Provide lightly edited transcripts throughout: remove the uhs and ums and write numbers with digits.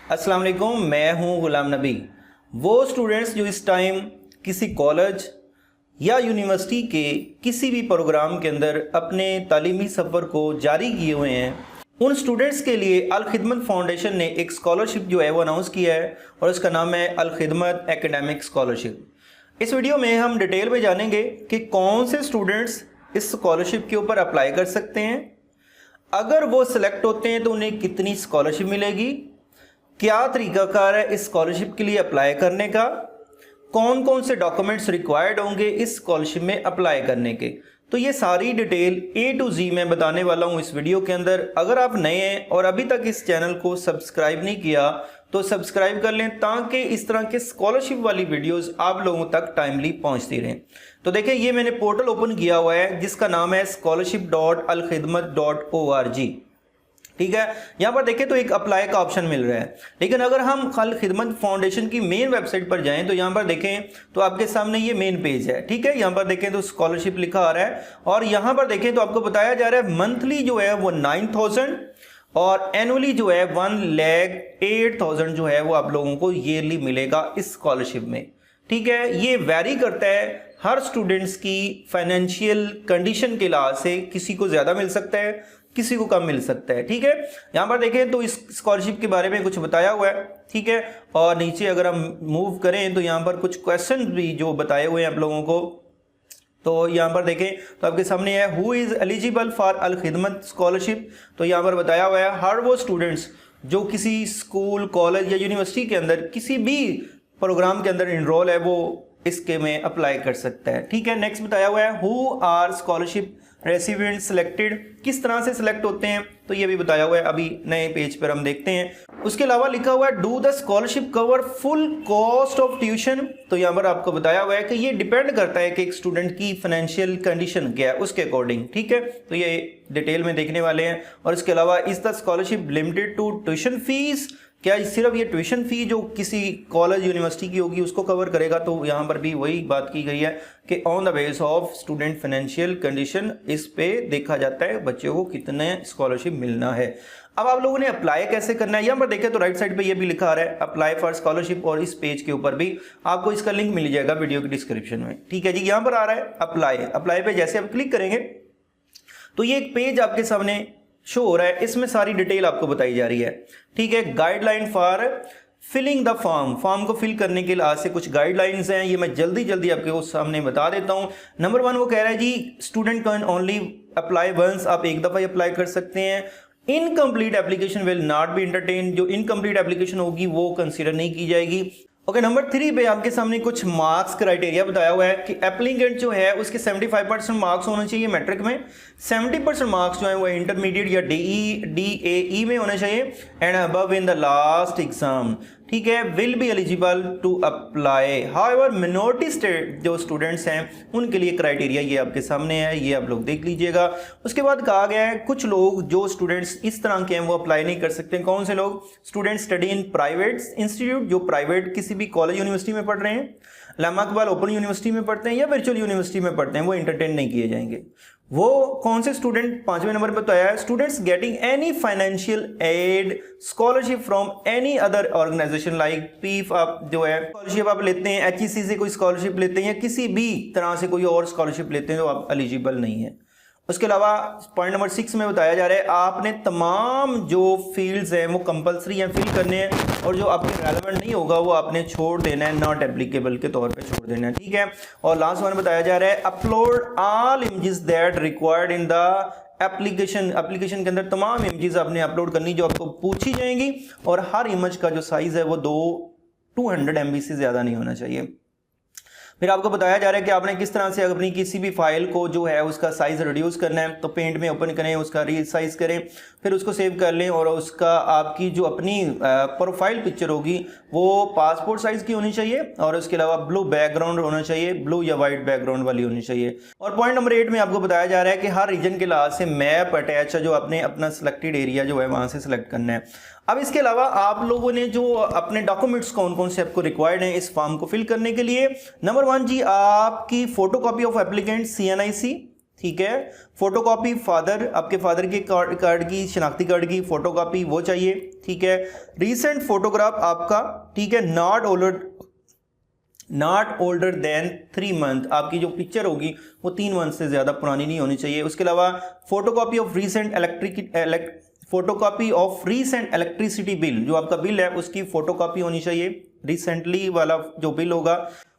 अस्सलाम वालेकुम, मैं हूं गुलाम नबी। वो स्टूडेंट्स जो इस टाइम किसी कॉलेज या यूनिवर्सिटी के किसी भी प्रोग्राम के अंदर अपने तालीमी सफ़र को जारी किए हुए हैं, उन स्टूडेंट्स के लिए अल खिदमत फाउंडेशन ने एक स्कॉलरशिप जो है वो अनाउंस किया है और उसका नाम है अल खिदमत एकेडमिक स्कॉलरशिप। इस वीडियो में हम डिटेल में जानेंगे कि कौन से स्टूडेंट्स इस स्कॉलरशिप के ऊपर अप्लाई कर सकते हैं, अगर वो सिलेक्ट होते हैं तो उन्हें कितनी स्कॉलरशिप मिलेगी, क्या तरीकाकार है इस स्कॉलरशिप के लिए अप्लाई करने का, कौन कौन से डॉक्यूमेंट्स रिक्वायर्ड होंगे इस स्कॉलरशिप में अप्लाई करने के। तो ये सारी डिटेल A to Z मैं बताने वाला हूँ इस वीडियो के अंदर। अगर आप नए हैं और अभी तक इस चैनल को सब्सक्राइब नहीं किया तो सब्सक्राइब कर लें ताकि इस तरह के स्कॉलरशिप वाली वीडियोस आप लोगों तक टाइमली पहुंचती रहें। तो देखिए, ये मैंने पोर्टल ओपन किया हुआ है जिसका नाम है scholarship.alkhidmat.org। ठीक है, यहाँ पर देखें तो एक अप्लाई का ऑप्शन मिल रहा है, लेकिन अगर हम अल खिदमत फाउंडेशन की मेन वेबसाइट पर जाएं तो यहाँ पर देखें तो आपके सामने ये मेन पेज है। ठीक है, यहाँ पर देखें तो स्कॉलरशिप लिखा आ रहा है और यहाँ पर देखें तो आपको बताया जा रहा है मंथली जो है वो 9,000 और एनुअली जो है 1,08,000 जो है वो आप लोगों को ईयरली मिलेगा इस स्कॉलरशिप में। ठीक है, ये वैरी करता है हर स्टूडेंट्स की फाइनेंशियल कंडीशन के लिहाज से, किसी को ज़्यादा मिल सकता है, किसी को कम मिल सकता है। ठीक है, यहाँ पर देखें तो इस स्कॉलरशिप के बारे में कुछ बताया हुआ है। ठीक है, और नीचे अगर हम मूव करें तो यहाँ पर कुछ क्वेश्चन भी जो बताए हुए हैं आप लोगों को। तो यहाँ पर देखें तो आपके सामने है हु इज़ एलिजिबल फॉर अल खिदमत स्कॉलरशिप। तो यहाँ पर बताया हुआ है हर वो स्टूडेंट्स जो किसी स्कूल, कॉलेज या यूनिवर्सिटी के अंदर किसी भी प्रोग्राम के अंदर इनरोल है वो इसके में अप्लाई कर सकता है। ठीक है, नेक्स्ट बताया हुआ है who are scholarship recipient selected, किस तरह से सिलेक्ट होते हैं तो ये भी बताया हुआ है, अभी नए पेज पर हम देखते हैं। उसके अलावा लिखा हुआ है do the scholarship cover full cost of tuition. तो यहाँ पर आपको बताया हुआ है कि ये डिपेंड करता है कि एक स्टूडेंट की फाइनेंशियल कंडीशन क्या है उसके अकॉर्डिंग। ठीक है, तो ये डिटेल में देखने वाले हैं। और इसके अलावा is the scholarship limited to tuition fees, क्या सिर्फ ये ट्यूशन फी जो किसी कॉलेज यूनिवर्सिटी की होगी उसको कवर करेगा। तो यहाँ पर भी वही बात की गई है कि on the base of student financial condition इस पे देखा जाता है बच्चों को कितने स्कॉलरशिप मिलना है। अब आप लोगों ने अप्लाई कैसे करना है, यहाँ पर देखें तो राइट साइड पे ये भी लिखा आ रहा है अप्लाई फॉर स्कॉलरशिप, और इस पेज के ऊपर भी आपको इसका लिंक मिल जाएगा वीडियो के डिस्क्रिप्शन में। ठीक है जी, यहाँ पर आ रहा है अप्लाई पे जैसे आप क्लिक करेंगे तो ये एक पेज आपके सामने शो हो रहा है, इसमें सारी डिटेल आपको बताई जा रही है। ठीक है, guideline for filling the form को फिल करने के लिए आज से कुछ गाइडलाइंस हैं, ये मैं जल्दी आपके सामने बता देता हूं। नंबर 1 वो कह रहा है जी student can only apply once, आप एक दफा ही अप्लाई कर सकते हैं। Incomplete application will not be entertain, जो इनकम्प्लीट एप्लीकेशन होगी वो कंसीडर नहीं की जाएगी। ओके, नंबर 3 पे आपके सामने कुछ मार्क्स क्राइटेरिया बताया हुआ है कि एप्लीकेंट जो है उसके 75% मार्क्स होने चाहिए मैट्रिक में, 70% मार्क्स जो है वो इंटरमीडिएट या DAE में होने चाहिए and above in the last exam. ठीक है, will be eligible to apply. However minority state जो स्टूडेंट्स हैं उनके लिए क्राइटेरिया ये आपके सामने है, ये आप लोग देख लीजिएगा। उसके बाद कहा गया है कुछ लोग जो स्टूडेंट्स इस तरह के हैं वो अप्लाई नहीं कर सकते। कौन से लोग? Student study in private institute, जो प्राइवेट किसी भी कॉलेज यूनिवर्सिटी में पढ़ रहे हैं, लामा इकबाल ओपन यूनिवर्सिटी में पढ़ते हैं या वर्चुअल यूनिवर्सिटी में पढ़ते हैं, वो एंटरटेन नहीं किए जाएंगे। वो कौन से स्टूडेंट? 5वें नंबर पर बताया है students getting any financial aid scholarship from any other organisation like पीफ, आप जो है स्कॉलरशिप आप लेते हैं, HEC से कोई स्कॉलरशिप लेते हैं या किसी भी तरह से कोई और स्कॉलरशिप लेते हैं तो आप एलिजिबल नहीं है। उसके अलावा पॉइंट नंबर 6 में बताया जा रहा है आपने तमाम जो फील्ड्स हैं वो कंपलसरी हैं फिल करने हैं और जो आपके रेलेवेंट नहीं होगा वो आपने छोड़ देना है, नॉट एप्लीकेबल के तौर पे छोड़ देना है। ठीक है, और लास्ट वन बताया जा रहा है upload all images that required in the application के अंदर तमाम इमेजेस आपने अपलोड करनी जो आपको पूछी जाएंगी और हर इमेज का जो साइज है वो 200 MB से ज्यादा नहीं होना चाहिए। फिर आपको बताया जा रहा है कि आपने किस तरह से अपनी किसी भी फाइल को जो है उसका साइज रिड्यूस करना है, तो पेंट में ओपन करें, उसका रीसाइज करें, फिर उसको सेव कर लें और उसका आपकी जो अपनी प्रोफाइल पिक्चर होगी वो पासपोर्ट साइज की होनी चाहिए और उसके अलावा ब्लू बैकग्राउंड होना चाहिए, ब्लू या वाइट बैकग्राउंड वाली होनी चाहिए। और पॉइंट नंबर 8 में आपको बताया जा रहा है कि हर रीजन के लिहाज से मैप अटैच है जो आपने अपना सिलेक्टेड एरिया जो है वहां से सिलेक्ट करना है। अब इसके अलावा आप लोगों ने जो अपने डॉक्यूमेंट्स कौन कौन से आपको रिक्वायर्ड हैं इस फॉर्म को फिल करने के लिए, नंबर 1 जी आपकी फोटोकॉपी ऑफ एप्लीकेंट CNIC, ठीक है। फोटोकॉपी फादर, आपके फादर के कार्ड की, शनाख्ती कार्ड की फोटोकॉपी वो चाहिए, ठीक है। रीसेंट फोटोग्राफ आपका, ठीक है, नॉट ओल्डर देन 3 मंथ, आपकी जो पिक्चर होगी वो 3 मंथ से ज़्यादा पुरानी नहीं होनी चाहिए। उसके अलावा photocopy of recent electricity bill, जो आपका बिल है उसकी फोटोकॉपी होनी चाहिए, रिसेंटली वाला जो बिल होगा।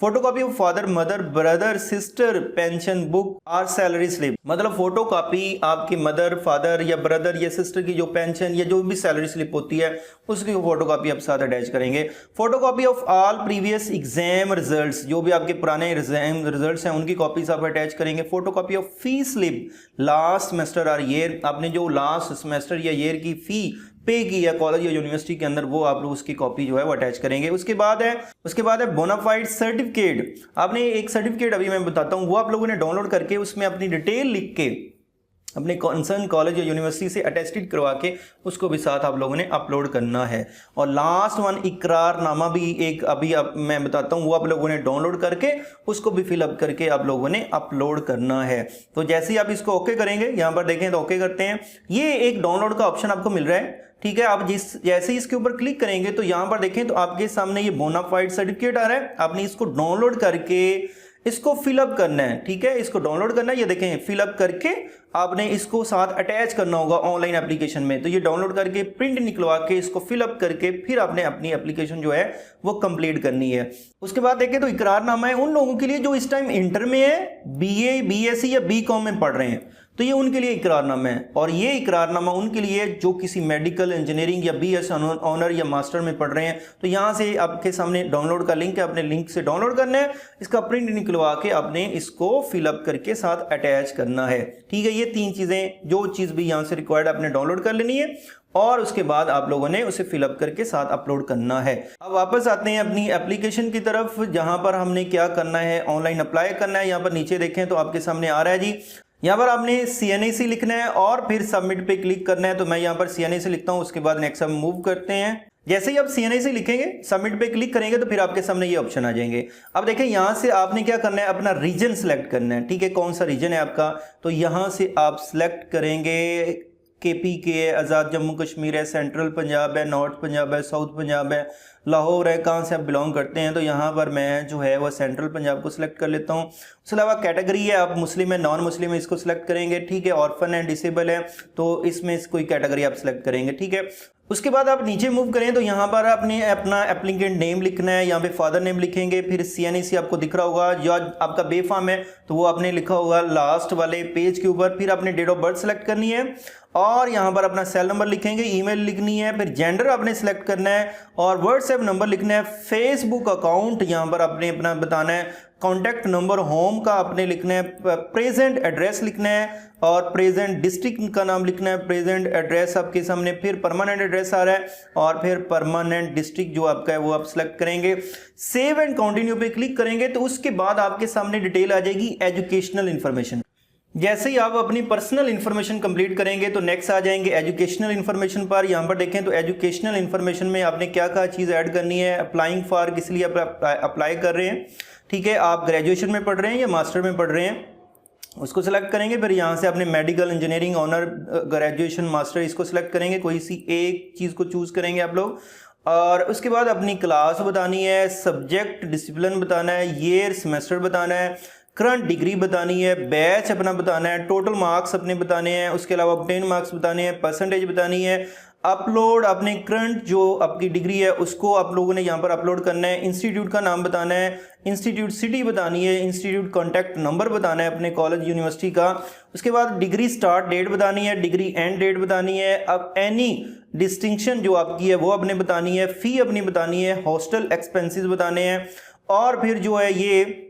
Photocopy of father, mother, brother, sister pension book और सैलरी स्लिप, मतलब फोटोकॉपी आपकी मदर, फादर या ब्रदर या सिस्टर की जो पेंशन या जो भी सैलरी स्लिप होती है उसकी फोटोकॉपी आप साथ अटैच करेंगे। Photocopy of all previous exam results, जो भी आपके पुराने एग्जाम रिजल्ट्स हैं उनकी कॉपीज आप अटैच करेंगे। Photocopy of fee slip last semester और ईयर, आपने जो लास्ट सेमेस्टर या ईयर की फी पे की है कॉलेज या यूनिवर्सिटी के अंदर, वो आप लोग उसकी कॉपी जो है वो अटैच करेंगे। उसके बाद है बोनाफाइड सर्टिफिकेट, आपने एक सर्टिफिकेट अभी मैं बताता हूँ वो आप लोगों ने डाउनलोड करके उसमें अपनी डिटेल लिख के अपने कंसर्न कॉलेज या यूनिवर्सिटी से अटेस्टेड करवा के उसको भी साथ आप लोगों ने अपलोड करना है। और लास्ट वन इकरारनामा भी एक अभी मैं बताता हूँ, वो आप लोगों ने डाउनलोड करके उसको भी फिलअप करके आप लोगों ने अपलोड करना है। तो जैसे ही आप इसको ओके करेंगे, यहाँ पर देखें तो ओके करते हैं, ये एक डाउनलोड का ऑप्शन आपको मिल रहा है, ठीक है। आप जैसे ही इसके ऊपर क्लिक करेंगे तो यहाँ पर देखें तो आपके सामने ये बोनाफाइड सर्टिफिकेट आ रहा है, आपने इसको डाउनलोड करके इसको फिलअप करना है, ठीक है। इसको डाउनलोड करना है, ये देखें फिलअप करके आपने इसको साथ अटैच करना होगा ऑनलाइन एप्लीकेशन में। तो ये डाउनलोड करके प्रिंट निकलवा के इसको फिलअप करके फिर आपने अपनी एप्लीकेशन जो है वो कंप्लीट करनी है। उसके बाद देखें तो इकरारनामा है उन लोगों के लिए जो इस टाइम इंटर में है, बीए, बीएससी या बीकॉम में पढ़ रहे हैं, तो ये उनके लिए इकरारनामा है। और ये इकरारनामा उनके लिए जो किसी मेडिकल, इंजीनियरिंग या बीएस ऑनर या मास्टर में पढ़ रहे हैं, तो यहाँ से आपके सामने डाउनलोड का लिंक है, अपने लिंक से डाउनलोड करना है, इसका प्रिंट निकलवा के आपने इसको फिलअप करके साथ अटैच करना है, ठीक है। ये 3 चीज़ें, जो चीज़ भी यहाँ से रिक्वायर्ड आपने डाउनलोड कर लेनी है और उसके बाद आप लोगों ने उसे फिलअप करके साथ अपलोड करना है। अब वापस आते हैं अपनी एप्लीकेशन की तरफ, जहाँ पर हमने क्या करना है, ऑनलाइन अप्लाई करना है। यहाँ पर नीचे देखें तो आपके सामने आ रहा है जी, यहाँ पर आपने CNAC लिखना है और फिर सबमिट पे क्लिक करना है। तो मैं यहाँ पर CNAC लिखता हूँ, उसके बाद नेक्स्ट हम मूव करते हैं। जैसे ही आप CNAC लिखेंगे, सबमिट पे क्लिक करेंगे तो फिर आपके सामने ये ऑप्शन आ जाएंगे। अब देखें यहाँ से आपने क्या करना है, अपना रीजन सेलेक्ट करना है, ठीक है। कौन सा रीजन है आपका, तो यहाँ से आप सिलेक्ट करेंगे KPK है, आज़ाद जम्मू कश्मीर है, सेंट्रल पंजाब है, नॉर्थ पंजाब है, साउथ पंजाब है, लाहौर है, कहाँ से आप बिलोंग करते हैं। तो यहाँ पर मैं जो है वो सेंट्रल पंजाब को सिलेक्ट कर लेता हूँ। उसके अलावा कैटेगरी है, आप मुस्लिम है, नॉन मुस्लिम है, इसको सिलेक्ट करेंगे, ठीक है। ऑर्फन है, डिसेबल है, तो इसमें कोई कैटेगरी आप सिलेक्ट करेंगे, ठीक है। उसके बाद आप नीचे मूव करें तो यहाँ पर आपने अपना एप्लीकेंट नेम लिखना है, यहाँ पे फादर नेम लिखेंगे, फिर CNAC आपको दिख रहा होगा, या आपका बेफाम है तो वो आपने लिखा होगा लास्ट वाले पेज के ऊपर। फिर आपने डेट ऑफ बर्थ सेलेक्ट करनी है और यहाँ पर अपना सेल नंबर लिखेंगे, ईमेल लिखनी है, फिर जेंडर आपने सेलेक्ट करना है और व्हाट्सएप नंबर लिखना है। फेसबुक अकाउंट यहाँ पर आपने अपना बताना है, कॉन्टैक्ट नंबर होम का आपने लिखना है, प्रेजेंट एड्रेस लिखना है और प्रेजेंट डिस्ट्रिक्ट का नाम लिखना है। प्रेजेंट एड्रेस आपके सामने, फिर परमानेंट एड्रेस आ रहा है और फिर परमानेंट डिस्ट्रिक्ट जो आपका है वो आप सेलेक्ट करेंगे। सेव एंड कंटिन्यू पे क्लिक करेंगे तो उसके बाद आपके सामने डिटेल आ जाएगी एजुकेशनल इन्फॉर्मेशन। जैसे ही आप अपनी पर्सनल इन्फॉर्मेशन कंप्लीट करेंगे तो नेक्स्ट आ जाएंगे एजुकेशनल इन्फॉर्मेशन पर। यहाँ पर देखें तो एजुकेशनल इन्फॉर्मेशन में आपने क्या क्या चीज़ ऐड करनी है, अप्लाइंग फॉर किस लिए आप अप्लाई कर रहे हैं, ठीक है। आप ग्रेजुएशन में पढ़ रहे हैं या मास्टर में पढ़ रहे हैं, उसको सिलेक्ट करेंगे। फिर यहाँ से अपने medical, engineering, honour, graduation, master, इसको सिलेक्ट करेंगे, कोई सी एक चीज़ को चूज़ करेंगे आप लोग। और उसके बाद अपनी क्लास बतानी है, सब्जेक्ट डिसिप्लिन बताना है, ईयर सेमेस्टर बताना है, करंट डिग्री बतानी है, बैच अपना बताना है, टोटल मार्क्स अपने बताने हैं, उसके अलावा ऑब्टेन मार्क्स बताने हैं, परसेंटेज बतानी है, अपलोड अपने करंट जो आपकी डिग्री है उसको आप लोगों ने यहाँ पर अपलोड करना है, इंस्टीट्यूट का नाम बताना है, इंस्टीट्यूट सिटी बतानी है, इंस्टीट्यूट कॉन्टैक्ट नंबर बताना है अपने कॉलेज यूनिवर्सिटी का। उसके बाद डिग्री स्टार्ट डेट बतानी है, डिग्री एंड डेट बतानी है, अब एनी डिस्टिंक्शन जो आपकी है वो अपने बतानी है, फ़ी अपनी बतानी है, हॉस्टल एक्सपेंसेस बताने हैं और फिर जो है ये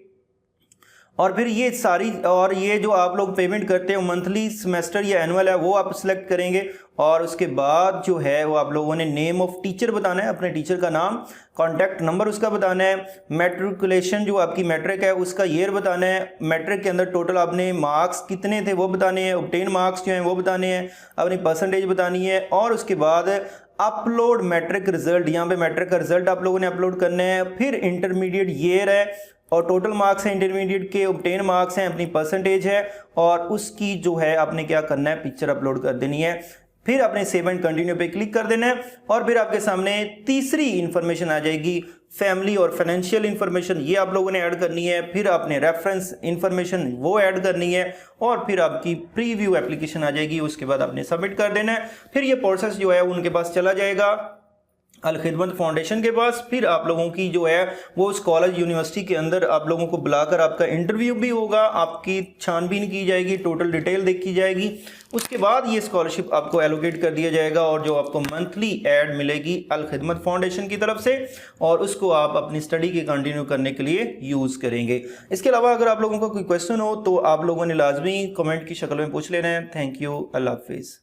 सारी और ये जो आप लोग पेमेंट करते हो मंथली, सेमेस्टर या एनुअल है वो आप सिलेक्ट करेंगे। और उसके बाद जो है वो आप लोगों ने नेम ऑफ टीचर बताना है, अपने टीचर का नाम, कॉन्टैक्ट नंबर उसका बताना है, मैट्रिकुलेशन जो आपकी मैट्रिक है उसका ईयर बताना है, मैट्रिक के अंदर टोटल आपने मार्क्स कितने थे वो बताने हैं, ऑब्टेन मार्क्स जो हैं वो बताने हैं, अपनी परसेंटेज बतानी है। और उसके बाद अपलोड मैट्रिक रिजल्ट, यहाँ पे मैट्रिक का रिजल्ट आप लोगों ने अपलोड करना है। फिर इंटरमीडिएट ईयर है, और टोटल मार्क्स हैं इंटरमीडिएट के, ऑब्टेन मार्क्स हैं, अपनी परसेंटेज है, और उसकी जो है आपने क्या करना है, पिक्चर अपलोड कर देनी है। फिर आपने सेव एंड कंटिन्यू पे क्लिक कर देना है और फिर आपके सामने तीसरी इंफॉर्मेशन आ जाएगी, फैमिली और फाइनेंशियल इंफॉर्मेशन, ये आप लोगों ने ऐड करनी है। फिर आपने रेफरेंस इंफॉर्मेशन वो ऐड करनी है और फिर आपकी प्रीव्यू एप्लीकेशन आ जाएगी। उसके बाद आपने सबमिट कर देना है। फिर ये प्रोसेस जो है उनके पास चला जाएगा, अल खिदमत फाउंडेशन के पास। फिर आप लोगों की जो है वो उस कॉलेज यूनिवर्सिटी के अंदर आप लोगों को बुलाकर आपका इंटरव्यू भी होगा, आपकी छानबीन की जाएगी, टोटल डिटेल देखी जाएगी। उसके बाद ये स्कॉलरशिप आपको एलोकेट कर दिया जाएगा और जो आपको मंथली ऐड मिलेगी अल खिदमत फाउंडेशन की तरफ से, और उसको आप अपनी स्टडी के कंटिन्यू करने के लिए यूज़ करेंगे। इसके अलावा अगर आप लोगों का कोई क्वेश्चन हो तो आप लोगों ने लाजमी कमेंट की शक्ल में पूछ लेना है। थैंक यू, अल्लाह हाफिज़।